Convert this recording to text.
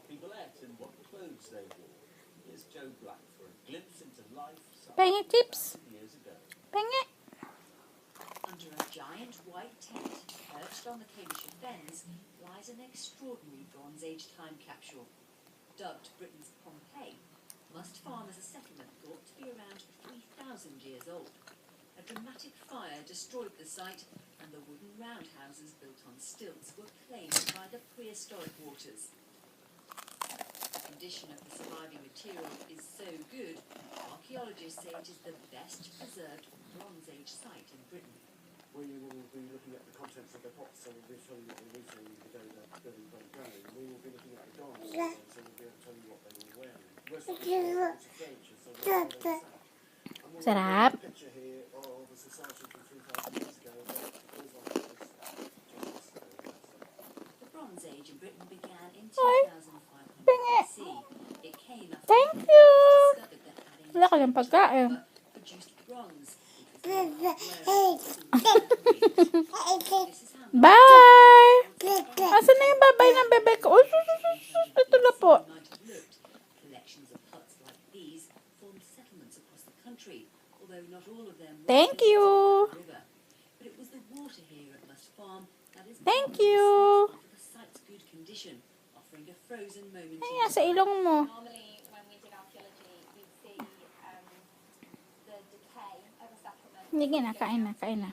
people ate and what clothes they wore. Here's Joe Black for a glimpse into life Pengen tips? years ago. Pengen. Under a giant white tent perched on the Cambridgeshire Fens lies an extraordinary Bronze Age time capsule. Dubbed Britain's Pompeii, Must Farm is a settlement thought to be around 3,000 years old. A dramatic fire destroyed the site, and the wooden roundhouses built on stilts were claimed by the prehistoric waters. The condition of the surviving material is so good, archaeologists say it is the best preserved Bronze Age site in Britain. We will be looking at the contents of the pots, so we'll be telling you what they were using the day they're building Granny. We will be looking at the garments, so we'll be able to tell you what they were wearing. The rest of the furniture, so we'll know where it's at. And we'll Sarap. have a picture here of the society from 3,000 years ago, but it feels like it was just yesterday. The Bronze Age in Britain began in Ay, 2500 pingi. BC. It came after Thank the you. Romans discovered that adding Wala ka ng pagkain. produced bronze. Because they were This is how Bye! Asan na yung babay ng bebek ko? Ito na po. might have looked. Collections of huts like these formed settlements across the country, although not all of them were Thank built you. along the river. But it was the water here at Must Farm that is Thank part of the you. site of the site's good condition, offering a frozen moment Ay, in nasa time. ilong mo. Normally, when we did archaeology, we see the decay of a settlement. Hindi na, kain na, kain na.